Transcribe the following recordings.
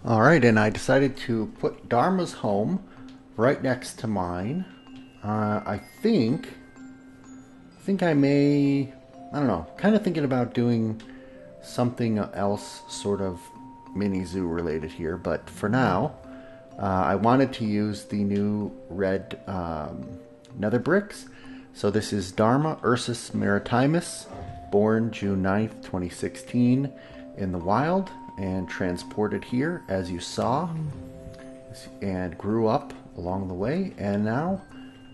Alright, and I decided to put Dharma's home right next to mine. I think I may, I don't know, kind of thinking about doing something else sort of mini zoo related here, but for now, I wanted to use the new red nether bricks. So this is Dharma Ursus maritimus, born June 9th, 2016 in the wild and transported here as you saw, and grew up along the way, and now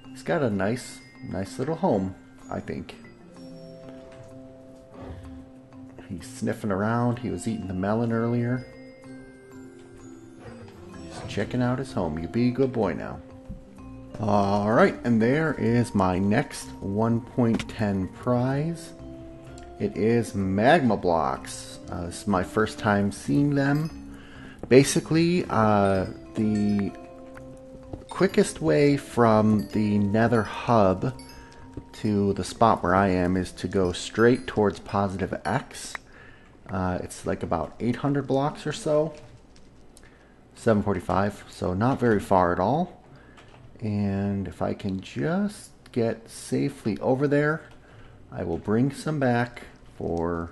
he's got a nice little home, I think. He's sniffing around. He was eating the melon earlier. Just checking out his home. You be a good boy now. Alright, and there is my next 1.10 prize. It is Magma blocks. This is my first time seeing them. Basically, the quickest way from the nether hub to the spot where I am is to go straight towards positive X. It's like about 800 blocks or so. 745, so not very far at all. And if I can just get safely over there, I will bring some back for...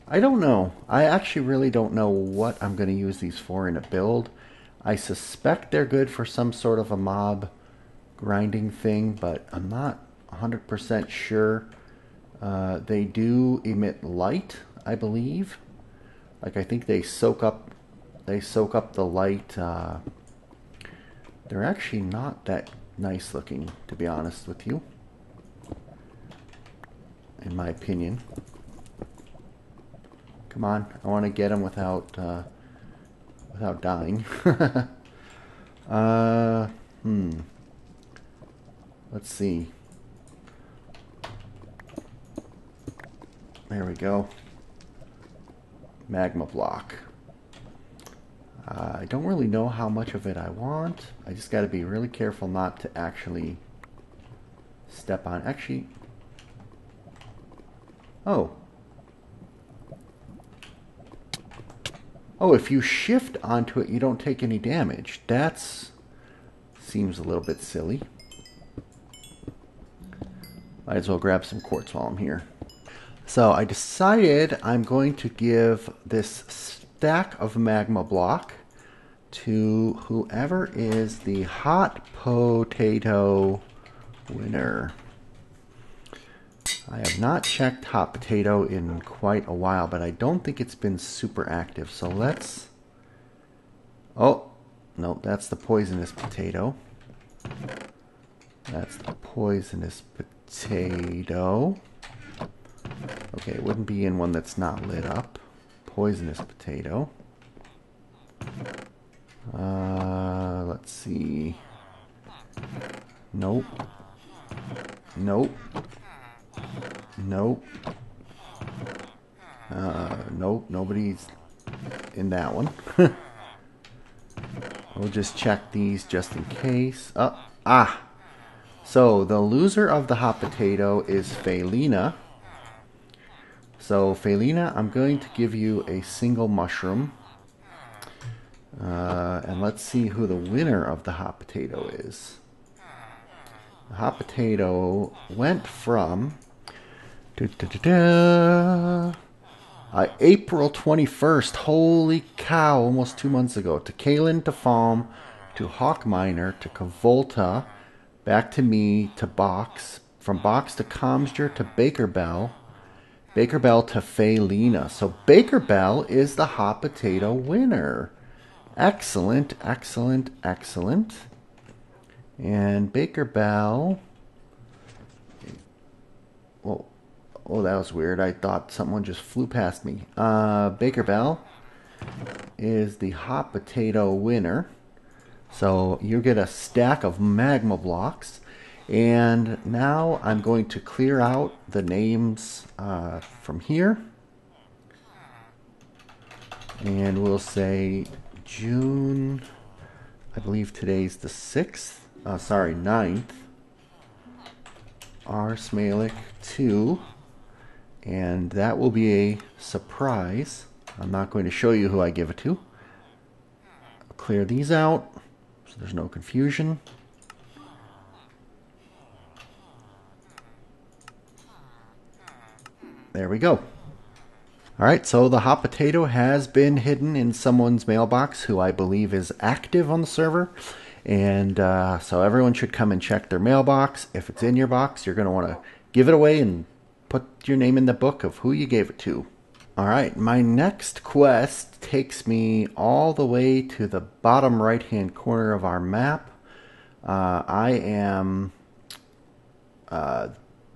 I don't know. I actually really don't know what I'm going to use these for in a build. I suspect they're good for some sort of a mob grinding thing, but I'm not 100% sure. They do emit light, I believe. Like, I think they soak up the light. They're actually not that nice looking, to be honest with you, in my opinion. Come on, I want to get them without dying. Let's see. There we go. Magma block. I don't really know how much of it I want. I just got to be really careful not to actually step on. Actually, oh, if you shift onto it, you don't take any damage. That's seems a little bit silly. Might as well grab some quartz while I'm here. So I decided I'm going to give this stack of magma block to whoever is the hot potato winner. I have not checked hot potato in quite a while, but I don't think it's been super active. So let's... Oh, no, that's the poisonous potato. That's the poisonous potato. Okay, it wouldn't be in one that's not lit up. Poisonous potato. Let's see. Nope. Nope. Nope. Nope, nobody's in that one. We'll just check these just in case. So the loser of the hot potato is Felina. So Felina, I'm going to give you a single mushroom. And let's see who the winner of the hot potato is. The hot potato went from April 21st, holy cow, almost 2 months ago, to Kalen, to Falm, to Hawkminer, to Kavolta, back to me, to Box, from Box to Comsger, to Baker Bell to Felina. So Baker Bell is the hot potato winner. Excellent, excellent, excellent. And Baker Bell... Oh, that was weird. I thought someone just flew past me. Baker Bell is the hot potato winner. So you get a stack of magma blocks. And now I'm going to clear out the names from here. And we'll say June, I believe today's the 6th. 9th. RealmSmalec 2. And that will be a surprise. I'm not going to show you who I give it to. clear these out so there's no confusion. There we go. Alright, so the hot potato has been hidden in someone's mailbox who I believe is active on the server. And so everyone should come and check their mailbox. If it's in your box, you're going to want to give it away and put your name in the book of who you gave it to. Alright, my next quest takes me all the way to the bottom right hand corner of our map. I am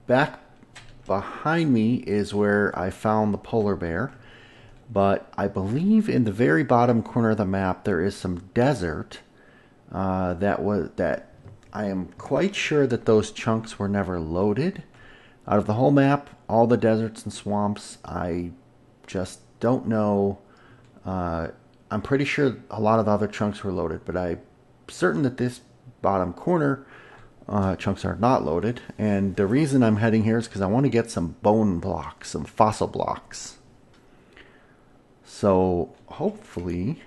back behind me is where I found the polar bear, but I believe in the very bottom corner of the map there is some desert that I am quite sure that those chunks were never loaded. Out of the whole map, all the deserts and swamps, I just don't know. I'm pretty sure a lot of the other chunks were loaded, but I'm certain that this bottom corner chunks are not loaded. And the reason I'm heading here is because I want to get some bone blocks, some fossil blocks. So hopefully,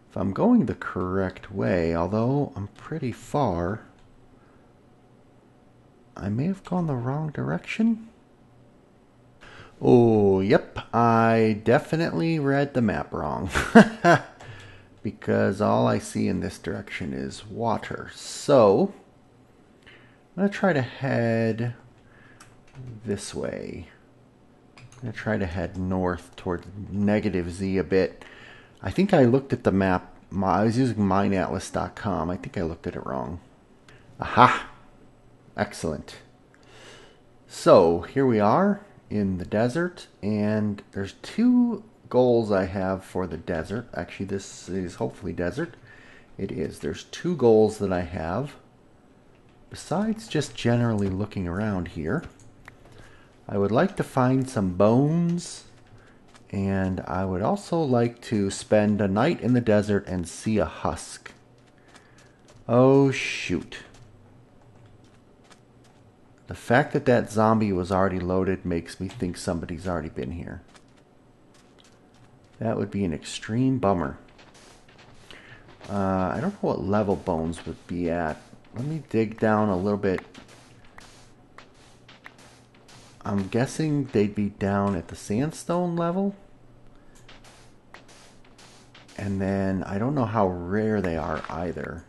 if I'm going the correct way, although I'm pretty far, I may have gone the wrong direction. Oh, yep, I definitely read the map wrong. Because all I see in this direction is water. So I'm going to try to head this way. I'm going to try to head north toward -Z a bit. I think I looked at the map. I was using mineatlas.com. I think I looked at it wrong. Aha! Excellent. So here we are in the desert, and there's two goals I have for the desert. Actually, this is hopefully desert. It is. There's two goals that I have. Besides just generally looking around here, I would like to find some bones, and I would also like to spend a night in the desert and see a husk. Oh shoot. The fact that that zombie was already loaded makes me think somebody's already been here. That would be an extreme bummer. I don't know what level bones would be at. Let me dig down a little bit. I'm guessing they'd be down at the sandstone level. And then I don't know how rare they are either.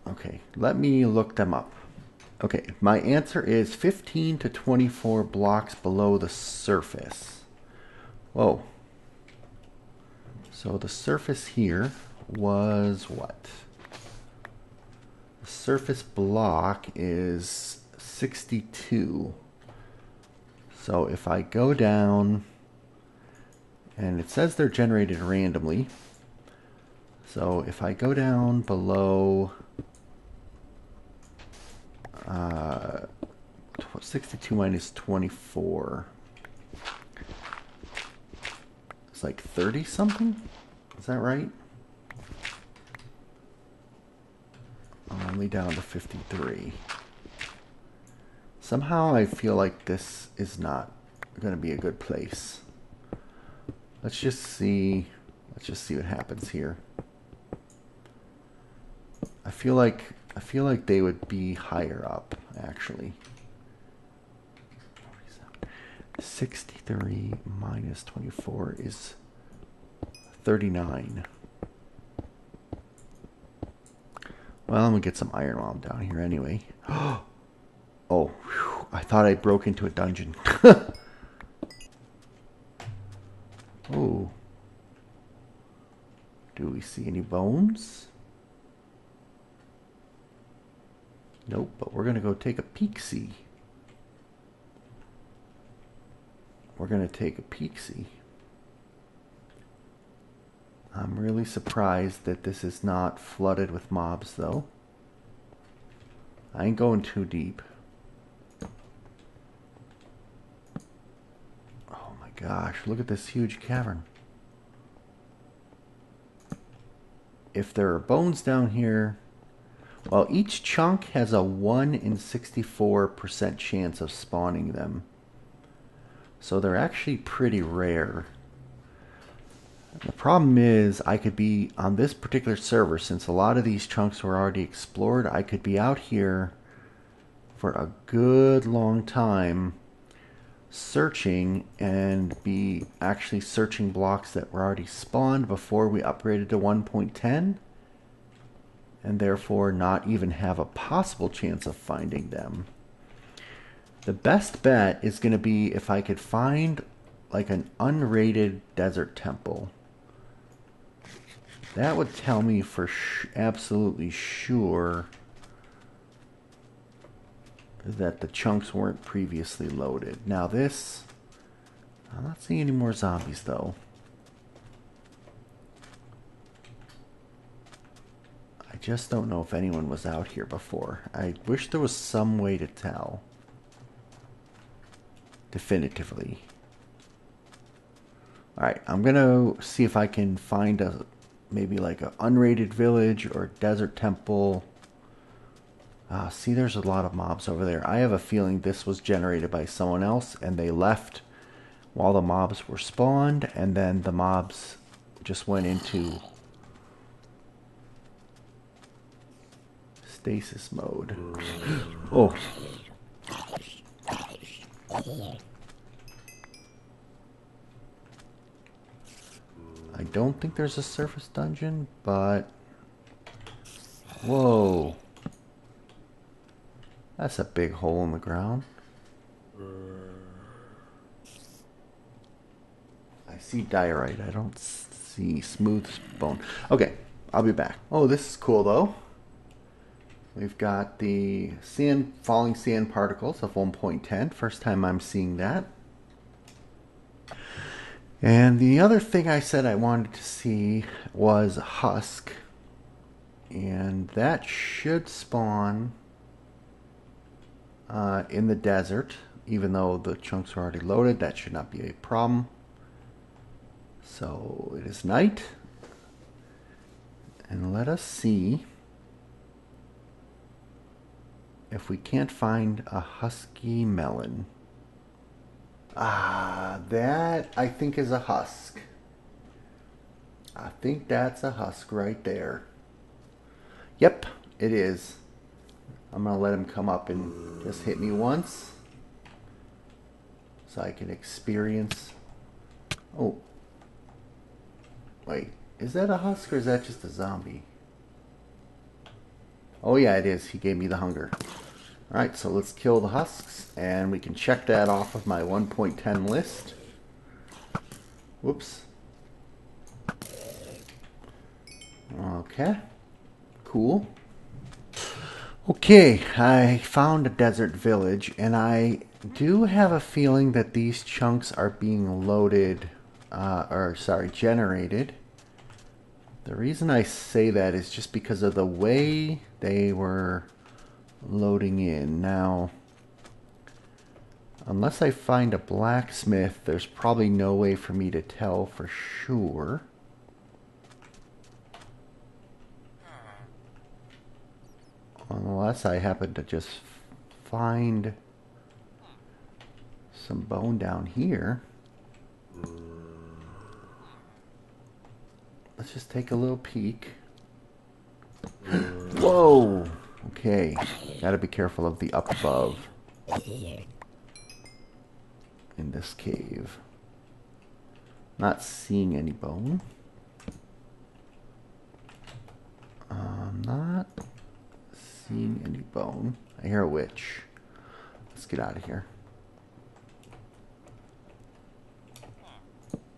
Okay, let me look them up. Okay, my answer is 15 to 24 blocks below the surface. Whoa. So the surface here was what? The surface block is 62. So if I go down, and it says they're generated randomly. So if I go down below 62 minus 24, it's like 30 something? Is that right? Only down to 53. Somehow I feel like this is not going to be a good place. Let's just see what happens here. I feel like they would be higher up, actually. 63 minus 24 is 39. Well, I'm gonna get some iron while I'm down here anyway. Oh, whew, I thought I broke into a dungeon. Oh. Do we see any bones? Nope, but we're gonna go take a peek-see. We're gonna take a peek-see. I'm really surprised that this is not flooded with mobs, though. I ain't going too deep. Oh my gosh, look at this huge cavern. If there are bones down here, well, each chunk has a 1 in 64% chance of spawning them. So they're actually pretty rare. The problem is I could be on this particular server, since a lot of these chunks were already explored, I could be out here for a good long time searching and be actually searching blocks that were already spawned before we upgraded to 1.10, and therefore not even have a possible chance of finding them. The best bet is going to be if I could find like an unrated desert temple. That would tell me for absolutely sure that the chunks weren't previously loaded. Now this, I'm not seeing any more zombies though. I just don't know if anyone was out here before. I wish there was some way to tell definitively. Alright, I'm gonna see if I can find a maybe like an unrated village or desert temple. See, there's a lot of mobs over there. I have a feeling this was generated by someone else and they left while the mobs were spawned, and then the mobs just went into stasis mode. Oh. I don't think there's a surface dungeon, but whoa. That's a big hole in the ground. I see diorite. I don't see smooth bone. Okay, I'll be back. Oh, this is cool though. We've got the sand, falling sand particles of 1.10. First time I'm seeing that. And the other thing I said I wanted to see was a husk. And that should spawn in the desert. Even though the chunks are already loaded, that should not be a problem. So it is night. And let us see if we can't find a husky melon. That I think is a husk. I think that's a husk right there. Yep, it is. I'm going to let him come up and just hit me once so I can experience. Oh. Wait, is that a husk or is that just a zombie? Oh yeah, it is. He gave me the hunger. Alright, so let's kill the husks, and we can check that off of my 1.10 list. Whoops. Okay. Cool. Okay, I found a desert village, and I do have a feeling that these chunks are being loaded, generated. The reason I say that is just because of the way they were loading in. Now, unless I find a blacksmith, there's probably no way for me to tell for sure. Unless I happen to just find some bone down here. Let's just take a little peek. Whoa! Okay, gotta be careful of the up above in this cave. Not seeing any bone. Not seeing any bone. I hear a witch. Let's get out of here.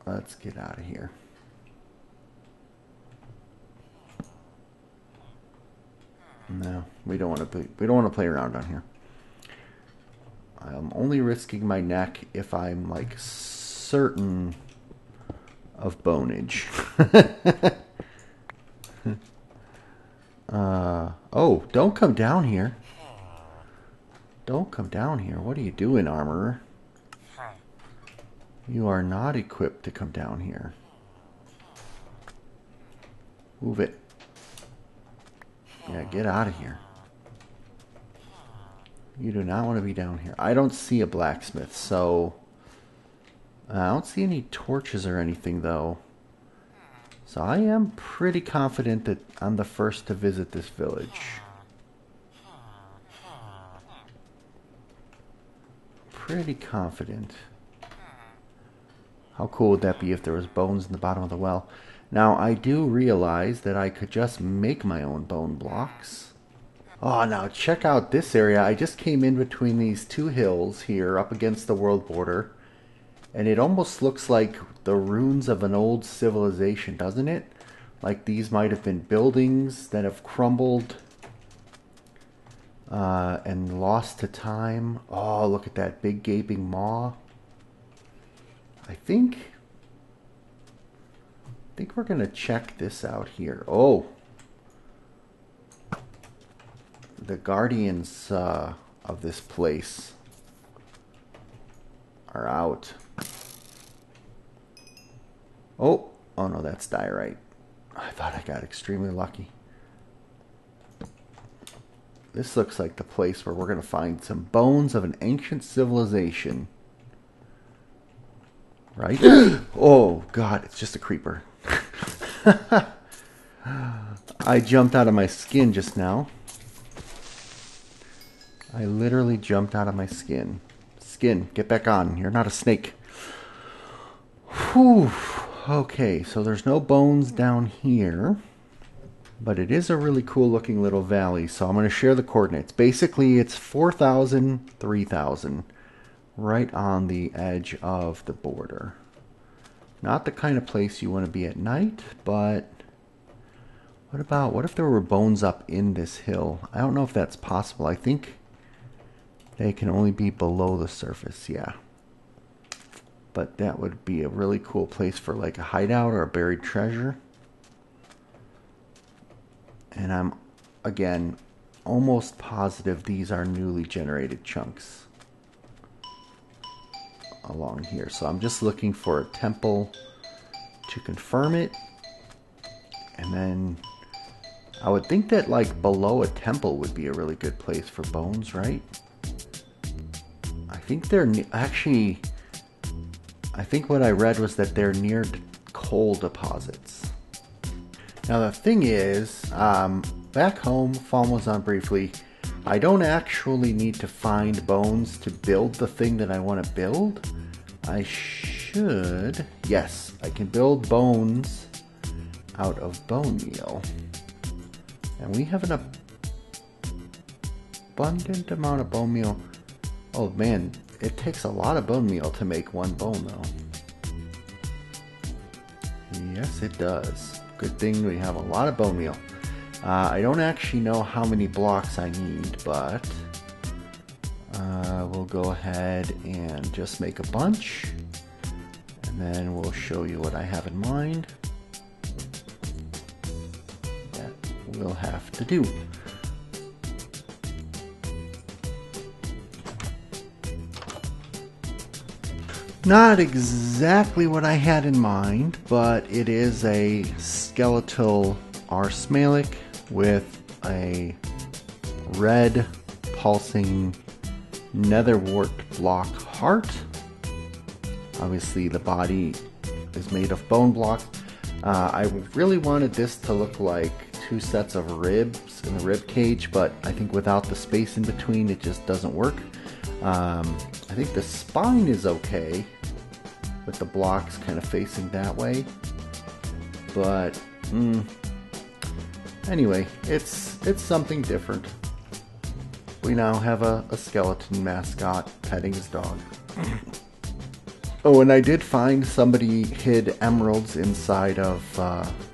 Let's get out of here. No, we don't want to play around down here. I'm only risking my neck if I'm like certain of bonage. Oh, don't come down here. Don't come down here. What are you doing, armorer? You are not equipped to come down here. Move it. Yeah, get out of here. You do not want to be down here. I don't see a blacksmith, so I don't see any torches or anything, though. So I am pretty confident that I'm the first to visit this village. Pretty confident. How cool would that be if there was bones in the bottom of the well? Now, I do realize that I could just make my own bone blocks. Oh, now check out this area. I just came in between these two hills here up against the world border. And it almost looks like the ruins of an old civilization, doesn't it? Like these might have been buildings that have crumbled and lost to time. Oh, look at that big gaping maw. I think we're going to check this out here. Oh, the guardians of this place are out. Oh no, that's diorite. I thought I got extremely lucky. This looks like the place where we're going to find some bones of an ancient civilization. Right? Oh, God, it's just a creeper. I jumped out of my skin just now. I literally jumped out of my skin. Skin, get back on. You're not a snake. Whew. Okay, so there's no bones down here. But it is a really cool looking little valley. So I'm going to share the coordinates. Basically, it's 4,000, 3,000. Right on the edge of the border. Not the kind of place you want to be at night, but what if there were bones up in this hill? I don't know if that's possible. I think they can only be below the surface, yeah. But that would be a really cool place for like a hideout or a buried treasure. And I'm, again, almost positive these are newly generated chunks along here. So I'm just looking for a temple to confirm it. And then I would think that like below a temple would be a really good place for bones, right? I think they're actually, I think what I read was that they're near coal deposits. Now the thing is, back home, Fawn was on briefly, I don't actually need to find bones to build the thing that I want to build. I should, yes, I can build bones out of bone meal. And we have an abundant amount of bone meal. Oh man, it takes a lot of bone meal to make one bone though. Yes, it does. Good thing we have a lot of bone meal. I don't actually know how many blocks I need, but we'll go ahead and just make a bunch. And then we'll show you what I have in mind that we'll have to do. Not exactly what I had in mind, but it is a skeletal RealmSmalec with a red pulsing netherwort block heart. Obviously the body is made of bone blocks. I really wanted this to look like two sets of ribs in the rib cage, but I think without the space in between it just doesn't work. I think the spine is okay with the blocks kind of facing that way, but anyway, it's something different. We now have a skeleton mascot petting his dog. Oh, and I did find somebody hid emeralds inside of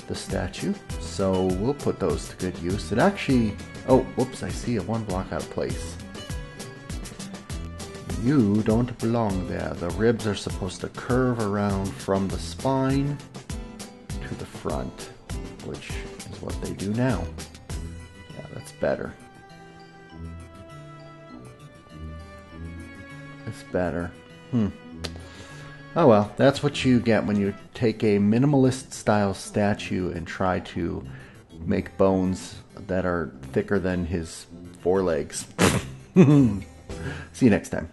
the statue, so we'll put those to good use. It actually, oh, whoops, I see a one block out of place. You don't belong there. The ribs are supposed to curve around from the spine to the front, which is what they do now. Yeah, that's better. It's better. Oh well, that's what you get when you take a minimalist style statue and try to make bones that are thicker than his forelegs. See you next time.